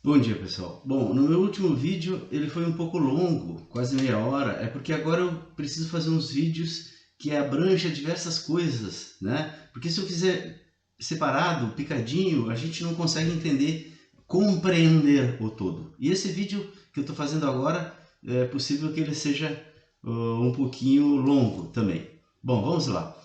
Bom dia, pessoal. Bom, no meu último vídeo ele foi um pouco longo, quase meia hora, é porque agora eu preciso fazer uns vídeos que abrangem diversas coisas, né? Porque se eu fizer separado, picadinho, a gente não consegue entender, compreender o todo. E esse vídeo que eu estou fazendo agora, é possível que ele seja um pouquinho longo também. Bom, vamos lá.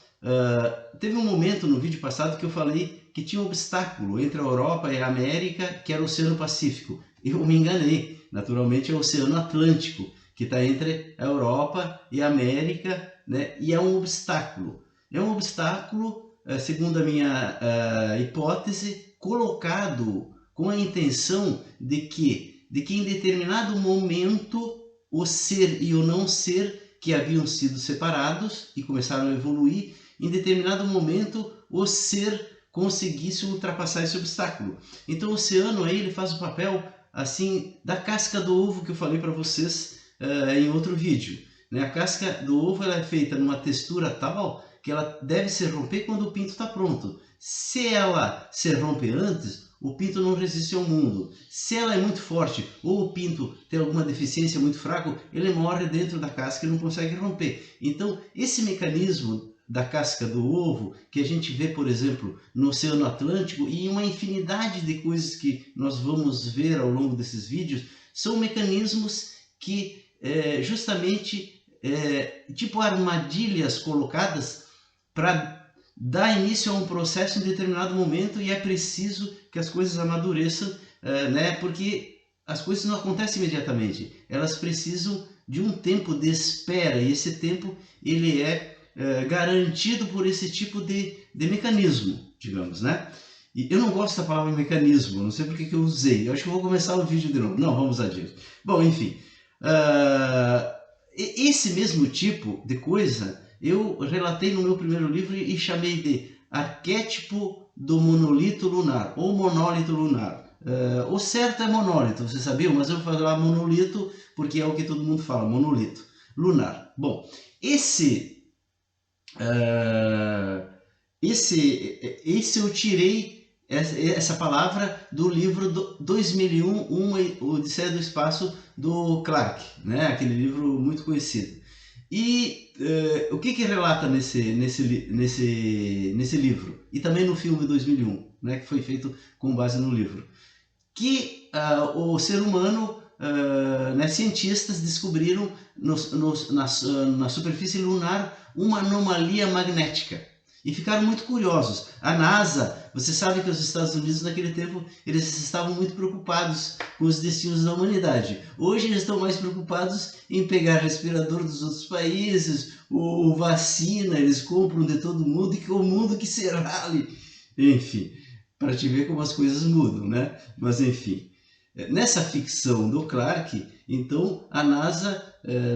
Teve um momento no vídeo passado que eu falei que tinha um obstáculo entre a Europa e a América, que era o Oceano Pacífico. Eu me enganei. Naturalmente é o Oceano Atlântico, que está entre a Europa e a América, né? E é um obstáculo. É um obstáculo, segundo a minha hipótese, colocado com a intenção de que em determinado momento o ser e o não ser, que haviam sido separados e começaram a evoluir, em determinado momento o ser conseguisse ultrapassar esse obstáculo. Então o oceano aí ele faz o papel assim da casca do ovo que eu falei para vocês em outro vídeo. Né? A casca do ovo ela é feita numa textura tal que ela deve se romper quando o pinto está pronto. Se ela se romper antes, o pinto não resiste ao mundo. Se ela é muito forte ou o pinto tem alguma deficiência muito fraco, ele morre dentro da casca e não consegue romper. Então, esse mecanismo da casca do ovo, que a gente vê, por exemplo, no Oceano Atlântico e em uma infinidade de coisas que nós vamos ver ao longo desses vídeos, são mecanismos que justamente tipo armadilhas colocadas para dar início a um processo em determinado momento e é preciso que as coisas amadureçam, né? Porque as coisas não acontecem imediatamente, elas precisam de um tempo de espera e esse tempo ele é garantido por esse tipo de mecanismo, digamos, né? E eu não gosto da palavra mecanismo, não sei porque que eu usei. Eu acho que eu vou começar o vídeo de novo. Não, vamos adiante. Bom, enfim. Esse mesmo tipo de coisa eu relatei no meu primeiro livro e chamei de arquétipo do monolito lunar, ou monólito lunar. O certo é monólito, vocês sabiam? Mas eu vou falar monolito porque é o que todo mundo fala, monolito lunar. Bom, esse Uh, esse eu tirei essa palavra do livro 2001, Odisseia do Espaço, do Clarke, né? Aquele livro muito conhecido. E o que relata nesse livro? E também no filme 2001, né? Que foi feito com base no livro. Que o ser humano, né, cientistas descobriram na superfície lunar uma anomalia magnética e ficaram muito curiosos. A NASA, você sabe que os Estados Unidos naquele tempo eles estavam muito preocupados com os destinos da humanidade. Hoje eles estão mais preocupados em pegar respirador dos outros países, ou vacina, eles compram de todo mundo e que o mundo que se rale. Enfim, para te ver como as coisas mudam, né? Mas enfim, nessa ficção do Clarke, então a NASA,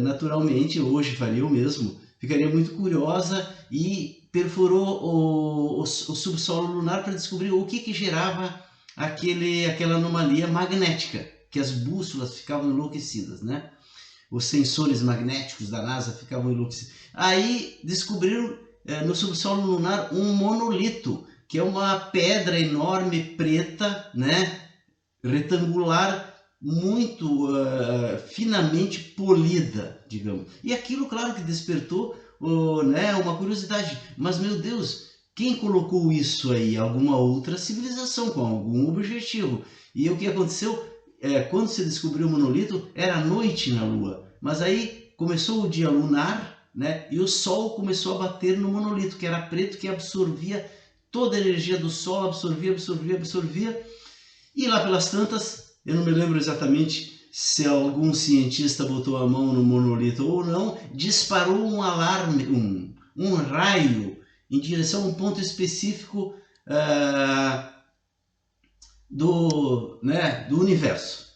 naturalmente, hoje faria o mesmo, ficaria muito curiosa e perfurou o subsolo lunar para descobrir o que gerava aquela anomalia magnética, que as bússolas ficavam enlouquecidas, né? Os sensores magnéticos da NASA ficavam enlouquecidos. Aí descobriram no subsolo lunar um monolito, que é uma pedra enorme preta, né, retangular, muito finamente polida, digamos. E aquilo, claro, que despertou né, uma curiosidade. Mas, meu Deus, quem colocou isso aí? Alguma outra civilização com algum objetivo. E o que aconteceu? Quando se descobriu o monolito, era noite na Lua. Mas aí começou o dia lunar, né, e o Sol começou a bater no monolito, que era preto, que absorvia toda a energia do Sol, absorvia. E lá pelas tantas, eu não me lembro exatamente se algum cientista botou a mão no monolito ou não, disparou um alarme, um raio em direção a um ponto específico do universo.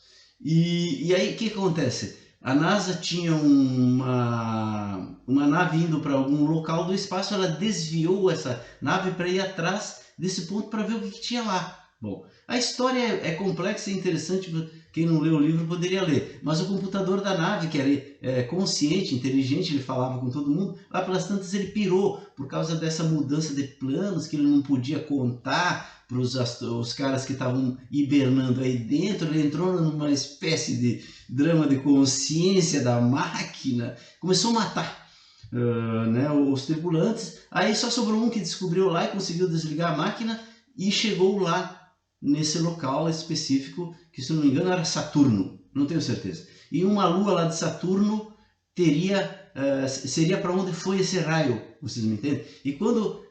E aí o que acontece? A NASA tinha uma nave indo para algum local do espaço, ela desviou essa nave para ir atrás desse ponto para ver o que tinha lá. Bom, a história é complexa e interessante, quem não leu o livro poderia ler, mas o computador da nave, que era consciente, inteligente, ele falava com todo mundo, lá pelas tantas ele pirou por causa dessa mudança de planos que ele não podia contar para os caras que estavam hibernando aí dentro. Ele entrou numa espécie de drama de consciência da máquina, começou a matar né, os tripulantes. Aí só sobrou um que descobriu lá e conseguiu desligar a máquina e chegou lá nesse local específico, que se não me engano era Saturno, não tenho certeza. E uma lua lá de Saturno seria para onde foi esse raio, vocês me entendem? E quando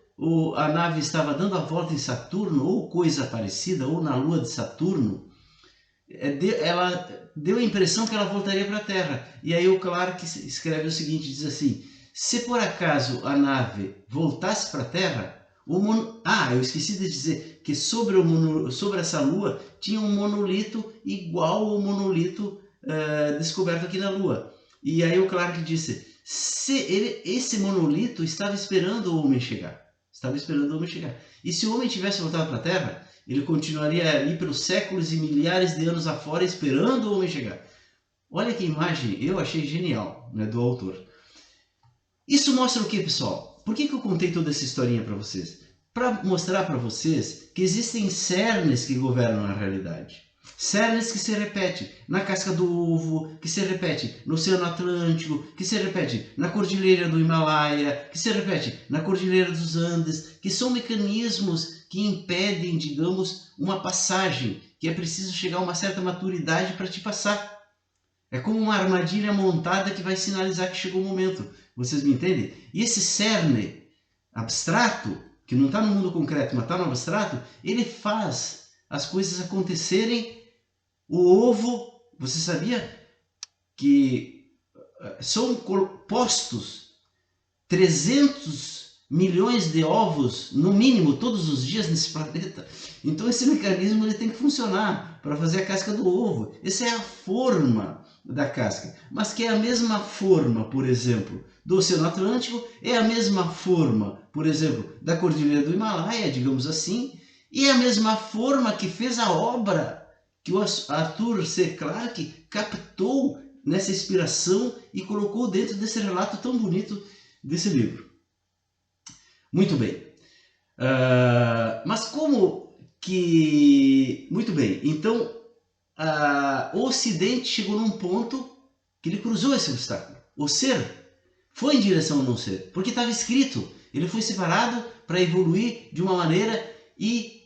a nave estava dando a volta em Saturno, ou coisa parecida, ou na lua de Saturno, ela deu a impressão que ela voltaria para a Terra. E aí o Clarke escreve o seguinte, diz assim: se por acaso a nave voltasse para a Terra, eu esqueci de dizer que sobre essa lua tinha um monolito igual ao monolito descoberto aqui na Lua. E aí o Clarke disse, esse monolito estava esperando o homem chegar. E se o homem tivesse voltado para a Terra, ele continuaria ali pelos séculos e milhares de anos afora esperando o homem chegar. Olha que imagem, eu achei genial, né, do autor. Isso mostra o que, pessoal? Por que eu contei toda essa historinha para vocês? Para mostrar para vocês que existem cernes que governam a realidade. Cernes que se repetem na casca do ovo, que se repete no Oceano Atlântico, que se repete na Cordilheira do Himalaia, que se repete na Cordilheira dos Andes, que são mecanismos que impedem, digamos, uma passagem, que é preciso chegar a uma certa maturidade para te passar. É como uma armadilha montada que vai sinalizar que chegou o momento. Vocês me entendem? E esse cerne abstrato, que não está no mundo concreto, mas está no abstrato, ele faz as coisas acontecerem. O ovo, você sabia que são postos 300 milhões de ovos, no mínimo, todos os dias nesse planeta? Então esse mecanismo ele tem que funcionar para fazer a casca do ovo. Essa é a forma da casca, mas que é a mesma forma, por exemplo, do Oceano Atlântico, é a mesma forma, por exemplo, da Cordilheira do Himalaia, digamos assim, e é a mesma forma que fez a obra que o Arthur C. Clarke captou nessa inspiração e colocou dentro desse relato tão bonito desse livro. Muito bem. Mas como que... Muito bem, então o Ocidente chegou num ponto que ele cruzou esse obstáculo. O ser foi em direção ao não ser, porque estava escrito. Ele foi separado para evoluir de uma maneira e,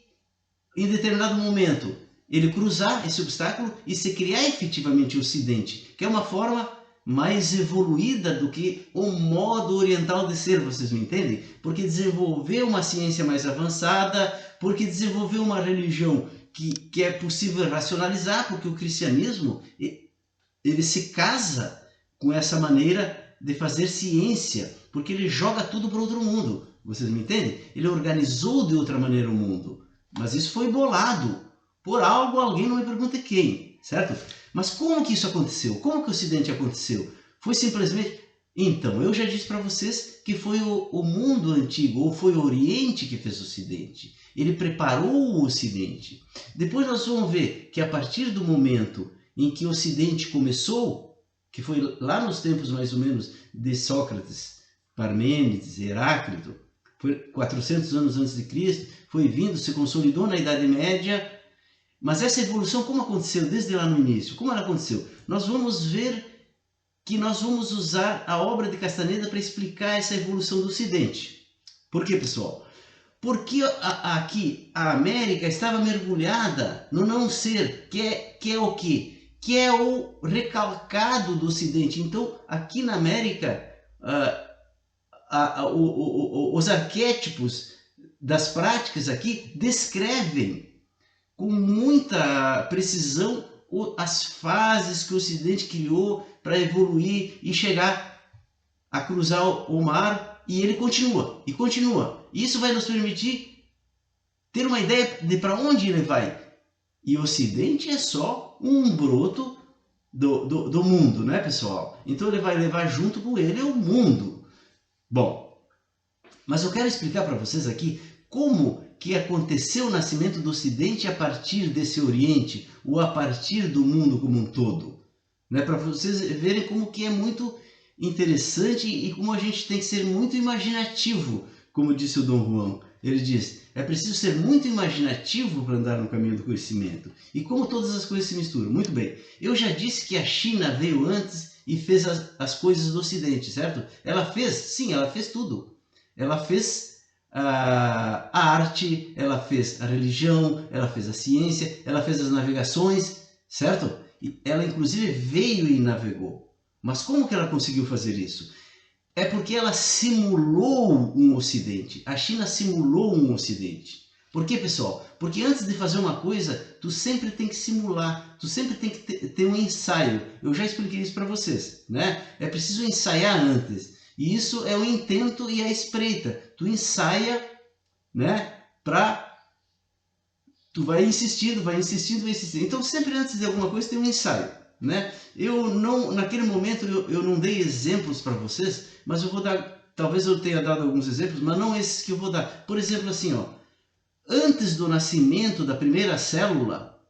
em determinado momento, ele cruzar esse obstáculo e se criar efetivamente o Ocidente, que é uma forma mais evoluída do que o modo oriental de ser, vocês me entendem? Porque desenvolveu uma ciência mais avançada, porque desenvolveu uma religião que é possível racionalizar, porque o cristianismo ele se casa com essa maneira de fazer ciência, porque ele joga tudo para outro mundo, vocês me entendem? Ele organizou de outra maneira o mundo, mas isso foi bolado por alguém, não me pergunte quem, certo? Mas como que isso aconteceu? Como que o Ocidente aconteceu? Foi simplesmente... Então, eu já disse para vocês que foi o mundo antigo, ou foi o Oriente que fez o Ocidente. Ele preparou o Ocidente. Depois nós vamos ver que a partir do momento em que o Ocidente começou, que foi lá nos tempos mais ou menos de Sócrates, Parmênides, Heráclito, foi 400 anos antes de Cristo, foi vindo, se consolidou na Idade Média. Mas essa evolução como aconteceu desde lá no início? Como ela aconteceu? Nós vamos ver que nós vamos usar a obra de Castaneda para explicar essa evolução do Ocidente. Por quê, pessoal? Porque aqui a América estava mergulhada no não ser, que é o quê? Que é o recalcado do Ocidente. Então, aqui na América, os arquétipos das práticas aqui descrevem com muita precisão as fases que o Ocidente criou para evoluir e chegar a cruzar o mar, e ele continua, e continua. Isso vai nos permitir ter uma ideia de para onde ele vai. E o Ocidente é só um broto do mundo, né, pessoal? Então ele vai levar junto com ele o mundo. Bom, mas eu quero explicar para vocês aqui como que aconteceu o nascimento do Ocidente a partir desse Oriente, ou a partir do mundo como um todo, né? Para vocês verem como que é muito interessante e como a gente tem que ser muito imaginativo, como disse o Dom Juan. Ele diz, É preciso ser muito imaginativo para andar no caminho do conhecimento. E como todas as coisas se misturam? Muito bem, eu já disse que a China veio antes e fez as coisas do Ocidente, certo? Ela fez, sim, ela fez tudo. Ela fez a arte, ela fez a religião, ela fez a ciência, ela fez as navegações, certo? E ela inclusive veio e navegou. Mas como que ela conseguiu fazer isso? É porque ela simulou um Ocidente. A China simulou um Ocidente. Por quê, pessoal? Porque antes de fazer uma coisa, tu sempre tem que simular, tu sempre tem que ter um ensaio. Eu já expliquei isso para vocês, né? É preciso ensaiar antes. E isso é o intento e a espreita. Tu ensaia, né? Tu vai insistindo, vai insistindo, vai insistindo. Então sempre antes de alguma coisa tem um ensaio, né? Eu não, naquele momento eu não dei exemplos para vocês, mas eu vou dar, talvez eu tenha dado alguns exemplos, mas não esses que eu vou dar. Por exemplo, assim, ó, antes do nascimento da primeira célula,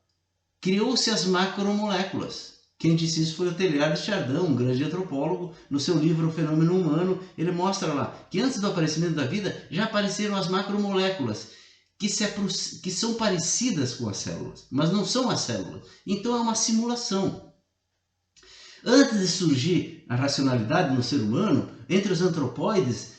criou-se as macromoléculas. Quem disse isso foi o Teilhard de Chardin, um grande antropólogo. No seu livro O Fenômeno Humano, ele mostra lá que antes do aparecimento da vida já apareceram as macromoléculas, que são parecidas com as células, mas não são as células. Então é uma simulação. Antes de surgir a racionalidade no ser humano, entre os antropóides,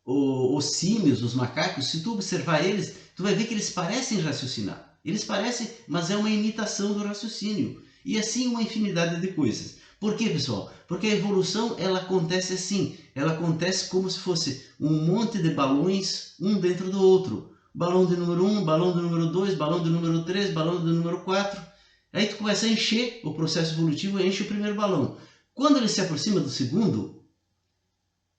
os símios, os macacos, se tu observar eles, tu vai ver que eles parecem raciocinar. Eles parecem, mas é uma imitação do raciocínio. E assim uma infinidade de coisas. Por quê, pessoal? Porque a evolução ela acontece assim. Ela acontece como se fosse um monte de balões, um dentro do outro. Balão de número 1, balão de número 2, balão de número 3, balão de número 4. Aí tu começa a encher, o processo evolutivo enche o primeiro balão. Quando ele se aproxima do segundo,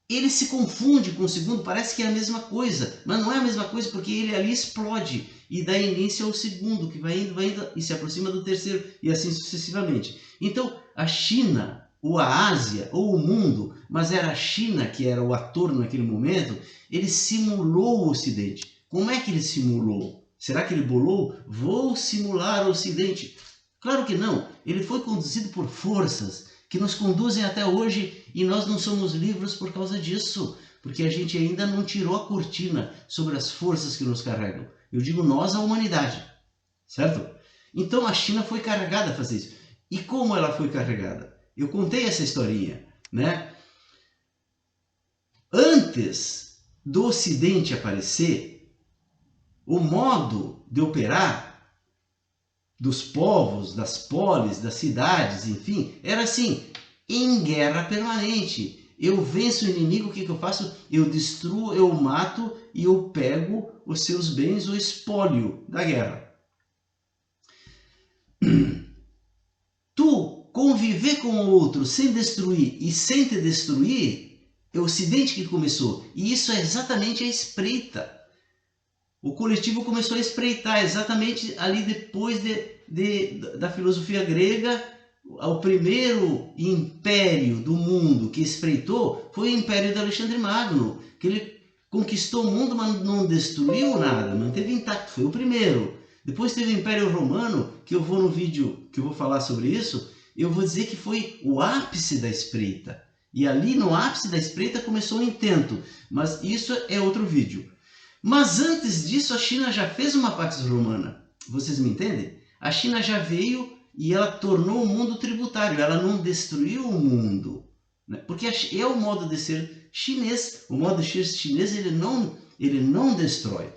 ele se confunde com o segundo, parece que é a mesma coisa, mas não é a mesma coisa porque ele ali explode e dá início ao segundo, que vai indo e se aproxima do terceiro e assim sucessivamente. Então a China, ou a Ásia, ou o mundo, mas era a China que era o ator naquele momento, ele simulou o Ocidente. Como é que ele simulou? Será que ele bolou? Vou simular o Ocidente. Claro que não. Ele foi conduzido por forças que nos conduzem até hoje e nós não somos livres por causa disso. Porque a gente ainda não tirou a cortina sobre as forças que nos carregam. Eu digo nós, a humanidade. Certo? Então a China foi carregada a fazer isso. E como ela foi carregada? Eu contei essa historinha, né? Antes do Ocidente aparecer, o modo de operar dos povos, das polis, das cidades, enfim, era assim, em guerra permanente. Eu venço o inimigo, o que eu faço? Eu destruo, eu mato e eu pego os seus bens, o espólio da guerra. Tu conviver com o outro sem destruir e sem te destruir, é o Ocidente que começou. E isso é exatamente a espreita. O coletivo começou a espreitar exatamente ali depois da filosofia grega. O primeiro império do mundo que espreitou foi o Império de Alexandre Magno, que ele conquistou o mundo, mas não destruiu nada, manteve intacto, foi o primeiro. Depois teve o Império Romano, que eu vou no vídeo que eu vou falar sobre isso, eu vou dizer que foi o ápice da espreita. E ali no ápice da espreita começou o intento, mas isso é outro vídeo. Mas antes disso, a China já fez uma Pax Romana. Vocês me entendem? A China já veio e ela tornou o mundo tributário. Ela não destruiu o mundo, né? Porque é o modo de ser chinês. O modo de ser chinês ele não destrói.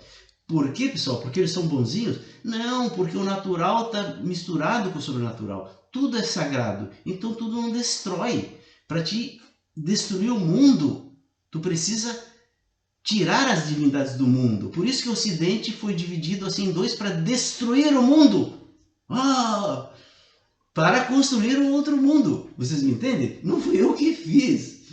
Por quê, pessoal? Porque eles são bonzinhos? Não, porque o natural está misturado com o sobrenatural. Tudo é sagrado. Então tudo não destrói. Para te destruir o mundo, tu precisa tirar as divindades do mundo. Por isso que o Ocidente foi dividido assim em dois para destruir o mundo. Para construir um outro mundo. Vocês me entendem? Não fui eu que fiz.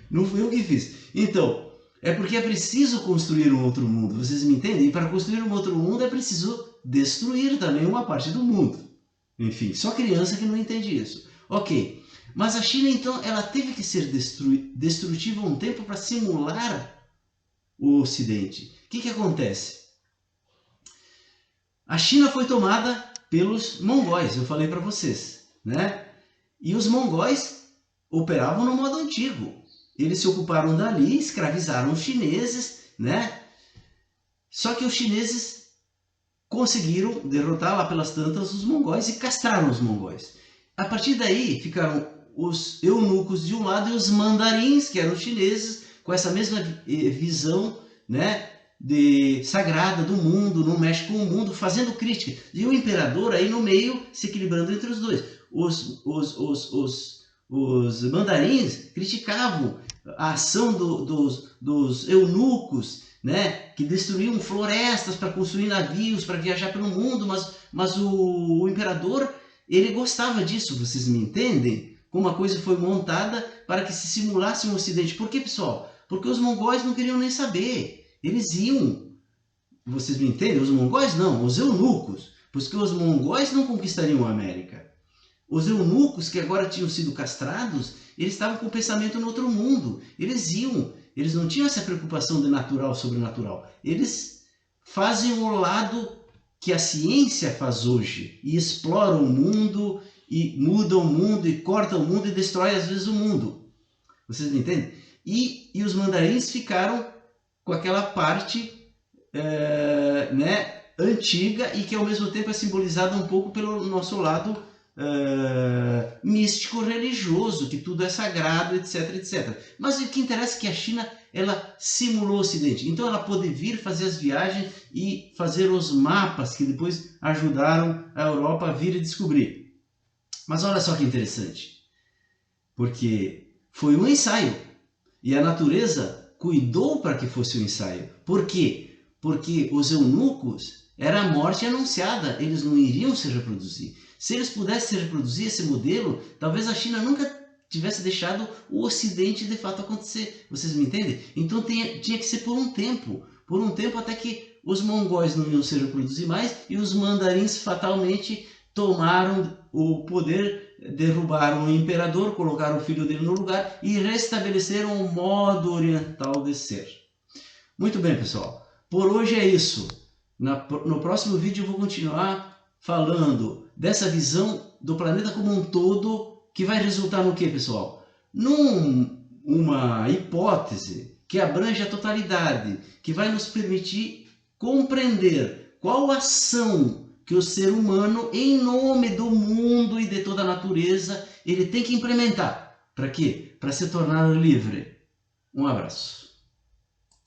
Não fui eu que fiz. Então, é porque é preciso construir um outro mundo. Vocês me entendem? E para construir um outro mundo é preciso destruir também uma parte do mundo. Enfim, só criança que não entende isso. Ok. Mas a China, então, ela teve que ser destrutiva um tempo para simular o Ocidente. O que acontece? A China foi tomada pelos mongóis, eu falei para vocês, né? E os mongóis operavam no modo antigo. Eles se ocuparam dali, escravizaram os chineses, né? Só que os chineses conseguiram derrotar lá pelas tantas os mongóis e castraram os mongóis. A partir daí ficaram os eunucos de um lado e os mandarins, que eram os chineses, com essa mesma visão, né, sagrada do mundo, não mexe com o mundo, fazendo crítica. E o imperador aí no meio, se equilibrando entre os dois. Os mandarins criticavam a ação dos eunucos, né, que destruíam florestas para construir navios, para viajar pelo mundo, mas o imperador, ele gostava disso, vocês me entendem? Como a coisa foi montada para que se simulasse um ocidente. Por que, pessoal? Porque os mongóis não queriam nem saber. Eles iam, vocês me entendem? Os mongóis não, os eunucos, porque os mongóis não conquistariam a América. Os eunucos que agora tinham sido castrados, eles estavam com o pensamento no outro mundo. Eles iam, eles não tinham essa preocupação de natural, sobrenatural. Eles fazem o lado que a ciência faz hoje e exploram o mundo e mudam o mundo e cortam o mundo e destrói às vezes o mundo. Vocês me entendem? E os mandarins ficaram com aquela parte né, antiga e que ao mesmo tempo é simbolizada um pouco pelo nosso lado místico religioso, que tudo é sagrado, etc, etc. Mas o que interessa é que a China, ela simulou o Ocidente. Então ela pôde vir fazer as viagens e fazer os mapas que depois ajudaram a Europa a vir e descobrir. Mas olha só que interessante, porque foi um ensaio e a natureza cuidou para que fosse um ensaio. Por quê? Porque os eunucos era a morte anunciada, eles não iriam se reproduzir. Se eles pudessem se reproduzir esse modelo, talvez a China nunca tivesse deixado o Ocidente de fato acontecer. Vocês me entendem? Então tinha que ser por um tempo até que os mongóis não iam se reproduzir mais e os mandarins fatalmente tomaram o poder, derrubaram o imperador, colocaram o filho dele no lugar e restabeleceram o modo oriental de ser. Muito bem, pessoal. Por hoje é isso. No próximo vídeo eu vou continuar falando dessa visão do planeta como um todo, que vai resultar no que, pessoal? Numa hipótese que abrange a totalidade, que vai nos permitir compreender qual ação que o ser humano, em nome do mundo e de toda a natureza, ele tem que implementar. Para quê? Para se tornar livre. Um abraço.